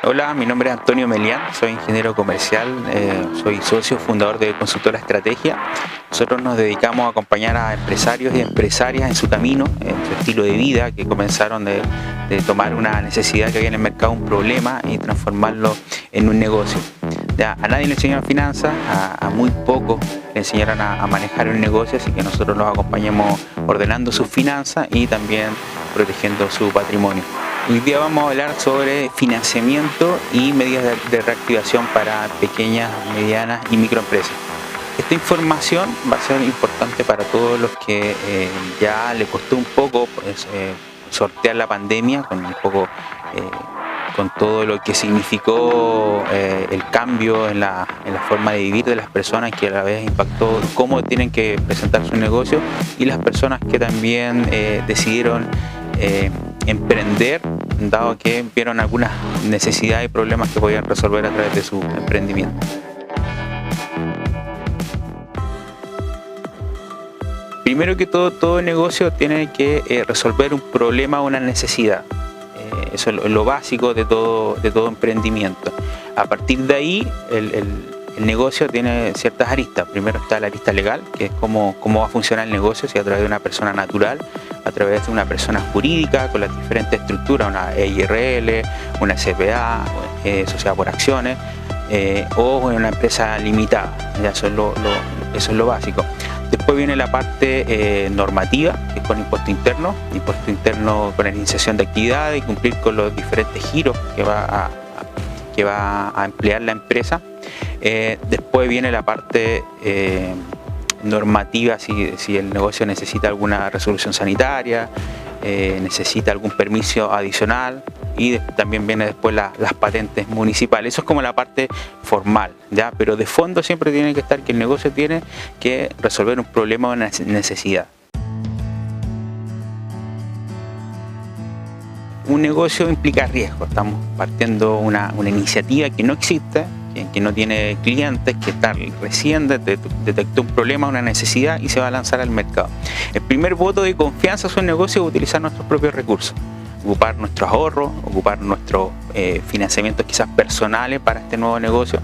Hola, mi nombre es Antonio Melián, soy ingeniero comercial, soy socio fundador de Consultora Estrategia. Nosotros nos dedicamos a acompañar a empresarios y empresarias en su camino, en su estilo de vida, que comenzaron de tomar una necesidad que había en el mercado, un problema, y transformarlo en un negocio. Ya, a nadie le enseñaron finanzas, a muy pocos le enseñaron a manejar un negocio, así que nosotros los acompañamos ordenando sus finanzas y también protegiendo su patrimonio. Hoy día vamos a hablar sobre financiamiento y medidas de reactivación para pequeñas, medianas y microempresas. Esta información va a ser importante para todos los que ya le costó un poco sortear la pandemia, con todo lo que significó el cambio en la forma de vivir de las personas, que a la vez impactó cómo tienen que presentar su negocio, y las personas que también decidieron emprender, dado que vieron algunas necesidades y problemas que podían resolver a través de su emprendimiento. Primero que todo negocio tiene que resolver un problema o una necesidad. Eso es lo básico de todo emprendimiento. A partir de ahí, el negocio tiene ciertas aristas. Primero está la arista legal, que es cómo va a funcionar el negocio, si a través de una persona natural, a través de una persona jurídica, con las diferentes estructuras, una EIRL, una SPA, sociedad por acciones, o una empresa limitada. Ya eso es lo básico. Después viene la parte normativa, que es con impuesto interno con la iniciación de actividades y cumplir con los diferentes giros que va a emplear la empresa. Después viene la parte normativa, si el negocio necesita alguna resolución sanitaria, necesita algún permiso adicional, y también viene después las patentes municipales. Eso es como la parte formal, ¿ya? Pero de fondo siempre tiene que estar que el negocio tiene que resolver un problema o una necesidad. Un negocio implica riesgo. Estamos partiendo una iniciativa que no existe, que no tiene clientes, que está recién detectó un problema, una necesidad, y se va a lanzar al mercado. El primer voto de confianza en un negocio es utilizar nuestros propios recursos, ocupar nuestros ahorros, ocupar nuestros financiamientos quizás personales para este nuevo negocio.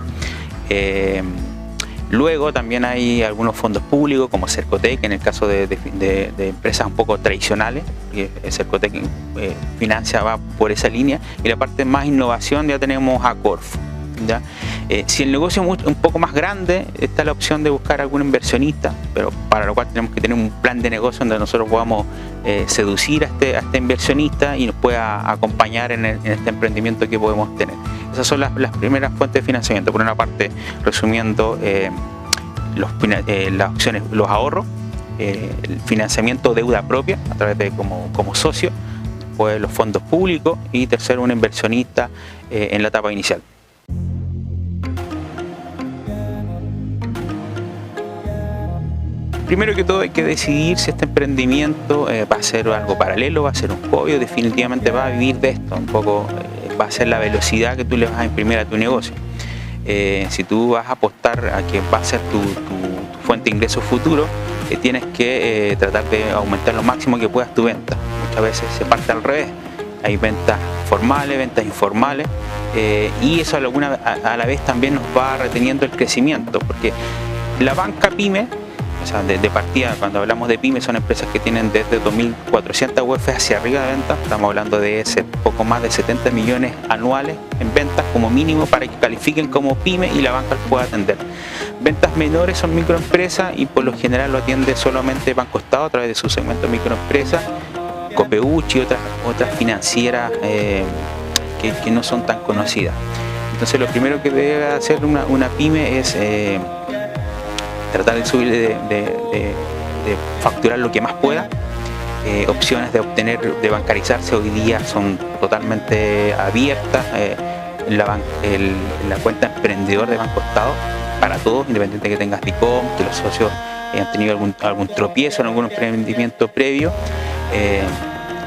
Luego también hay algunos fondos públicos como Cercotec, en el caso de empresas un poco tradicionales, que Cercotec va por esa línea. Y la parte más innovación ya tenemos a Corfo, ¿ya? Si el negocio es un poco más grande, está la opción de buscar algún inversionista, pero para lo cual tenemos que tener un plan de negocio donde nosotros podamos seducir a este inversionista y nos pueda acompañar en este emprendimiento que podemos tener. Esas son las primeras fuentes de financiamiento. Por una parte, resumiendo, las opciones, los ahorros, el financiamiento deuda propia a través de como socio, después los fondos públicos, y tercero, un inversionista en la etapa inicial. Primero que todo hay que decidir si este emprendimiento va a ser algo paralelo, va a ser un hobby, o definitivamente va a vivir de esto. Un poco va a ser la velocidad que tú le vas a imprimir a tu negocio. Si tú vas a apostar a que va a ser tu fuente de ingresos futuro, tienes que tratar de aumentar lo máximo que puedas tu venta. Muchas veces se parte al revés. Hay ventas formales, ventas informales, y eso a la vez también nos va reteniendo el crecimiento, porque la banca pyme, o sea, de partida, cuando hablamos de pyme, son empresas que tienen desde 2.400 UF hacia arriba de ventas. Estamos hablando de poco más de 70 millones anuales en ventas como mínimo para que califiquen como pyme y la banca los pueda atender. Ventas menores son microempresas, y por lo general lo atiende solamente Banco Estado a través de su segmento microempresas, Copeuchi y otras financieras que no son tan conocidas. Entonces lo primero que debe hacer una pyme es tratar de subir, de facturar lo que más pueda. Opciones de bancarizarse hoy día son totalmente abiertas. La cuenta emprendedor de Banco Estado para todos, independiente de que tengas DICOM, que los socios hayan tenido algún tropiezo en algún emprendimiento previo.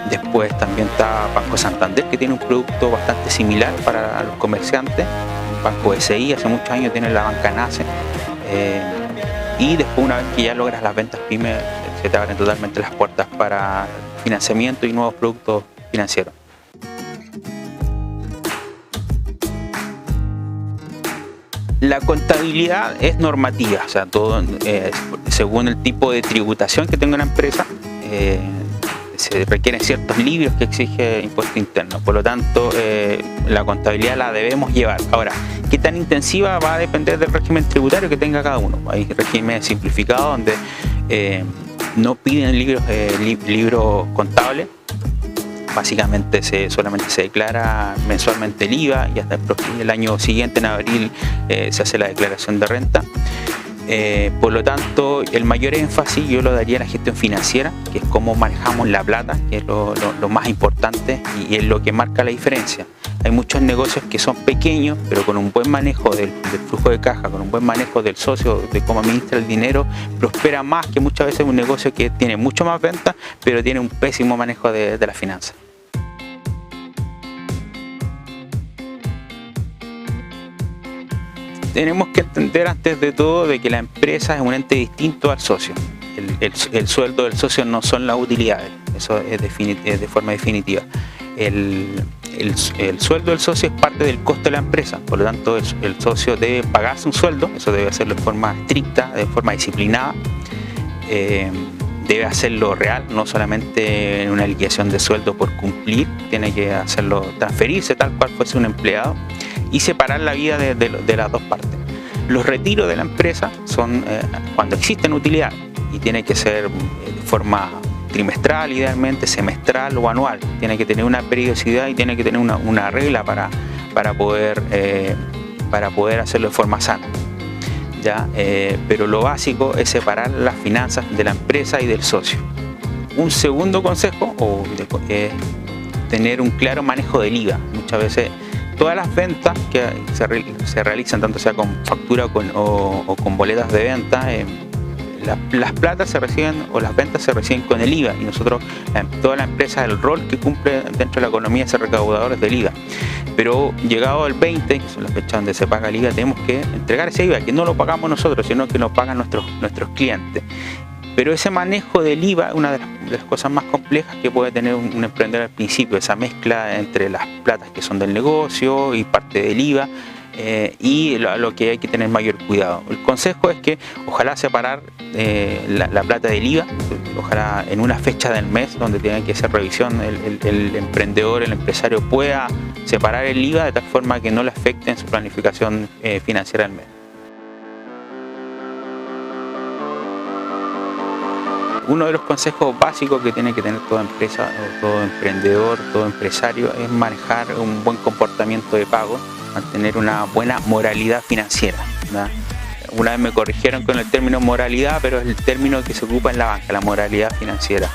Después también está Banco Santander, que tiene un producto bastante similar para los comerciantes. Banco SI, hace muchos años tiene la banca NACE. Y después, una vez que ya logras las ventas pyme, se te abren totalmente las puertas para financiamiento y nuevos productos financieros. La contabilidad es normativa, o sea, todo según el tipo de tributación que tenga una empresa, se requieren ciertos libros que exige impuesto interno. Por lo tanto, la contabilidad la debemos llevar. Ahora, ¿qué tan intensiva? Va a depender del régimen tributario que tenga cada uno. Hay regímenes simplificados donde no piden libros contables. Básicamente solamente se declara mensualmente el IVA y hasta el año siguiente, en abril, se hace la declaración de renta. Por lo tanto, el mayor énfasis yo lo daría a la gestión financiera, que es cómo manejamos la plata, que es lo más importante y es lo que marca la diferencia. Hay muchos negocios que son pequeños, pero con un buen manejo del flujo de caja, con un buen manejo del socio, de cómo administra el dinero, prospera más que muchas veces un negocio que tiene mucho más ventas, pero tiene un pésimo manejo de las finanzas. Tenemos que entender antes de todo de que la empresa es un ente distinto al socio. El sueldo del socio no son las utilidades, eso es de forma definitiva. El sueldo del socio es parte del costo de la empresa, por lo tanto el socio debe pagarse un sueldo, eso debe hacerlo de forma estricta, de forma disciplinada, debe hacerlo real, no solamente en una liquidación de sueldo por cumplir, tiene que hacerlo, transferirse tal cual fuese un empleado y separar la vida de las dos partes. Los retiros de la empresa son cuando existen utilidades y tiene que ser de forma trimestral, idealmente semestral o anual. Tiene que tener una periodicidad y tiene que tener una regla para poder hacerlo de forma sana. ¿Ya? Pero lo básico es separar las finanzas de la empresa y del socio. Un segundo consejo es tener un claro manejo del IVA. Muchas veces todas las ventas que se realizan, tanto sea con factura o con boletas de venta, las platas se reciben o las ventas se reciben con el IVA y nosotros, toda la empresa, el rol que cumple dentro de la economía es ser recaudadores del IVA. Pero llegado el 20, que son las fechas donde se paga el IVA, tenemos que entregar ese IVA, que no lo pagamos nosotros, sino que lo pagan nuestros clientes. Pero ese manejo del IVA es una de las cosas más complejas que puede tener un emprendedor al principio, esa mezcla entre las platas que son del negocio y parte del IVA, y lo que hay que tener mayor cuidado. El consejo es que ojalá separar la plata del IVA, ojalá en una fecha del mes donde tenga que hacer revisión, el emprendedor, el empresario pueda separar el IVA de tal forma que no le afecte en su planificación financiera del mes. Uno de los consejos básicos que tiene que tener toda empresa, todo emprendedor, todo empresario es manejar un buen comportamiento de pago, mantener una buena moralidad financiera, ¿verdad? Una vez me corrigieron con el término moralidad, pero es el término que se ocupa en la banca, la moralidad financiera.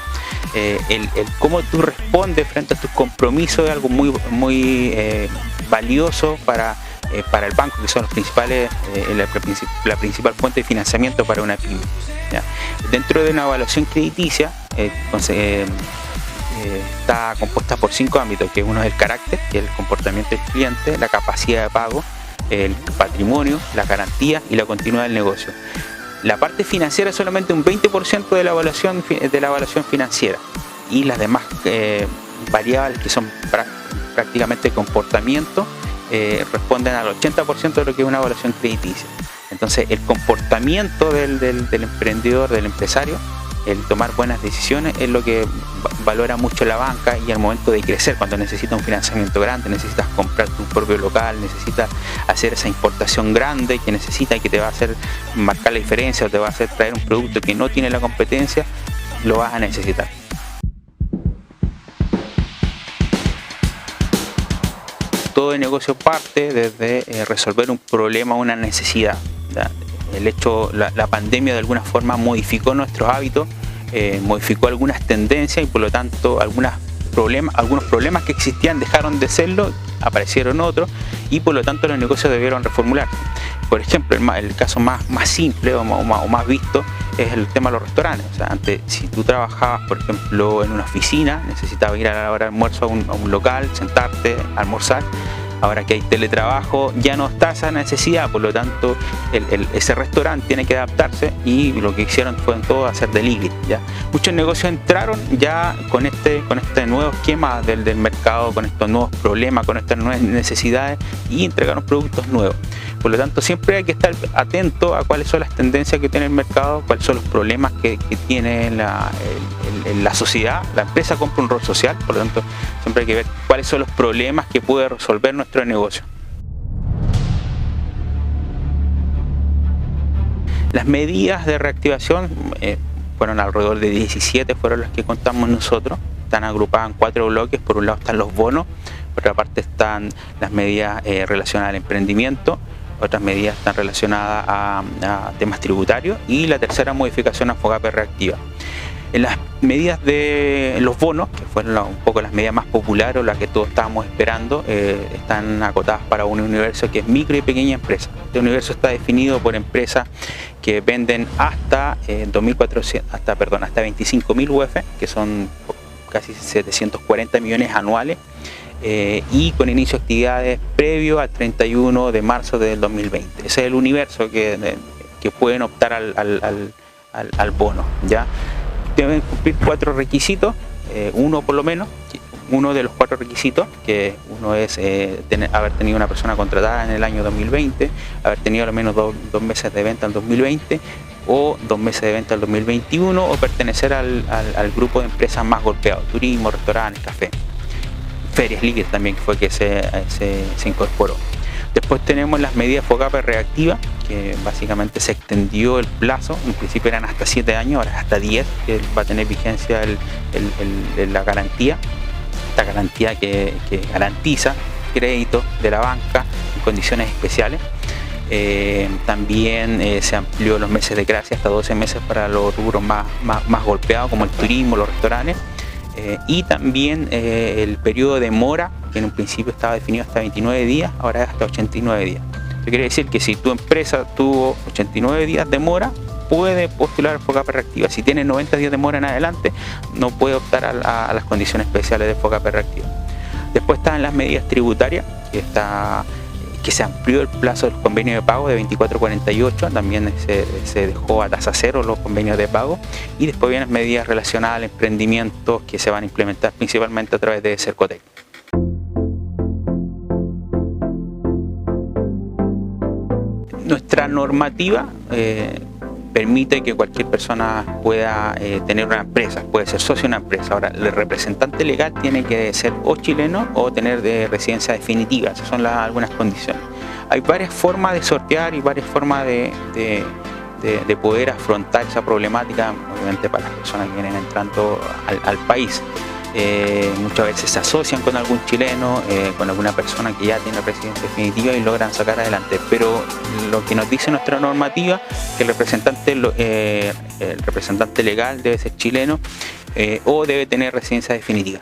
El cómo tú respondes frente a tus compromisos es algo muy valioso para el banco, que son los principales, la principal fuente de financiamiento para una pyme. ¿Ya? Dentro de una evaluación crediticia está compuesta por 5 ámbitos, que uno es el carácter, que es el comportamiento del cliente, la capacidad de pago, el patrimonio, la garantía y la continuidad del negocio. La parte financiera es solamente un 20% de la evaluación financiera y las demás variables, que son prácticamente comportamiento, responden al 80% de lo que es una evaluación crediticia. Entonces el comportamiento del emprendedor, del empresario, el tomar buenas decisiones es lo que valora mucho la banca, y al momento de crecer, cuando necesitas un financiamiento grande, necesitas comprar tu propio local, necesitas hacer esa importación grande que necesita y que te va a hacer marcar la diferencia o te va a hacer traer un producto que no tiene la competencia, lo vas a necesitar. Todo el negocio parte desde resolver un problema, una necesidad. La pandemia de alguna forma modificó nuestros hábitos, modificó algunas tendencias y por lo tanto algunos problemas que existían dejaron de serlo, aparecieron otros y por lo tanto los negocios debieron reformular. Por ejemplo, el caso más simple o más visto es el tema de los restaurantes. O sea, antes, si tú trabajabas, por ejemplo, en una oficina, necesitabas ir a la hora de almuerzo a un local, sentarte, almorzar. Ahora que hay teletrabajo ya no está esa necesidad, por lo tanto ese restaurante tiene que adaptarse y lo que hicieron fue todo hacer delivery, ¿ya? Muchos negocios entraron ya con este nuevo esquema del mercado, con estos nuevos problemas, con estas nuevas necesidades y entregaron productos nuevos. Por lo tanto, siempre hay que estar atento a cuáles son las tendencias que tiene el mercado, cuáles son los problemas que tiene la sociedad. La empresa compra un rol social, por lo tanto, siempre hay que ver cuáles son los problemas que puede resolver nuestro negocio. Las medidas de reactivación fueron alrededor de 17, fueron las que contamos nosotros. Están agrupadas en 4 bloques. Por un lado están los bonos, por otra parte están las medidas relacionadas al emprendimiento, otras medidas están relacionadas a temas tributarios y la tercera modificación a FOGAPE reactiva. En las medidas de los bonos, que fueron un poco las medidas más populares o las que todos estábamos esperando, están acotadas para un universo que es micro y pequeña empresa. Este universo está definido por empresas que venden hasta 25.000 UF, que son casi 740 millones anuales, y con inicio de actividades previo al 31 de marzo del 2020. Ese es el universo que pueden optar al bono, ¿ya? Deben cumplir 4 requisitos, uno por lo menos. Uno de los 4 requisitos, que uno es haber tenido una persona contratada en el año 2020, haber tenido al menos 2 meses de venta en 2020 o 2 meses de venta en 2021, o pertenecer al grupo de empresas más golpeados: turismo, restaurantes, café. Ferias líquidas también fue que se incorporó. Después tenemos las medidas FOGAPE reactivas, que básicamente se extendió el plazo. En principio eran hasta 7 años, ahora es hasta 10, que va a tener vigencia la garantía. Esta garantía que garantiza crédito de la banca en condiciones especiales. También se amplió los meses de gracia hasta 12 meses para los rubros más golpeados, como el turismo, los restaurantes. Y también el periodo de mora, que en un principio estaba definido hasta 29 días, ahora es hasta 89 días. Eso quiere decir que si tu empresa tuvo 89 días de mora, puede postular al FOGAPE reactiva. Si tiene 90 días de mora en adelante, no puede optar a las condiciones especiales de FOGAPE reactiva. Después están las medidas tributarias, que se amplió el plazo del convenio de pago de 24 a 48, también se dejó a tasa cero los convenios de pago, y después vienen medidas relacionadas al emprendimiento que se van a implementar principalmente a través de Cercotec. Nuestra normativa permite que cualquier persona pueda tener una empresa, puede ser socio de una empresa. Ahora, el representante legal tiene que ser o chileno o tener residencia definitiva. Esas son algunas condiciones. Hay varias formas de sortear y varias formas de poder afrontar esa problemática, obviamente para las personas que vienen entrando al país. Muchas veces se asocian con algún chileno, con alguna persona que ya tiene residencia definitiva y logran sacar adelante. Pero lo que nos dice nuestra normativa es que el representante legal debe ser chileno o debe tener residencia definitiva.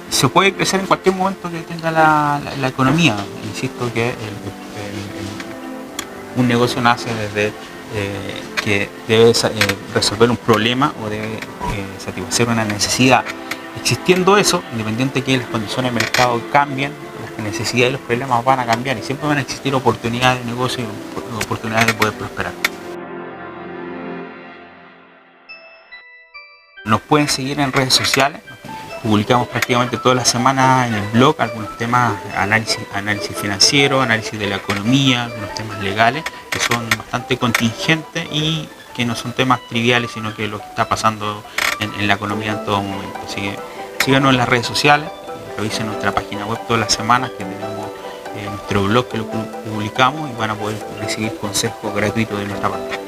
Se puede crecer en cualquier momento que tenga la economía. Insisto que un negocio nace desde que debe resolver un problema o debe satisfacer una necesidad. Existiendo eso, independiente de que las condiciones de mercado cambien, las necesidades y los problemas van a cambiar y siempre van a existir oportunidades de negocio y oportunidades de poder prosperar. Nos pueden seguir en redes sociales. Publicamos prácticamente todas las semanas en el blog algunos temas, análisis financiero, análisis de la economía, algunos temas legales que son bastante contingentes y que no son temas triviales, sino que lo que está pasando en la economía en todo momento. Así que síganos en las redes sociales, revisen nuestra página web todas las semanas, que tenemos nuestro blog que lo publicamos, y van a poder recibir consejos gratuitos de nuestra parte.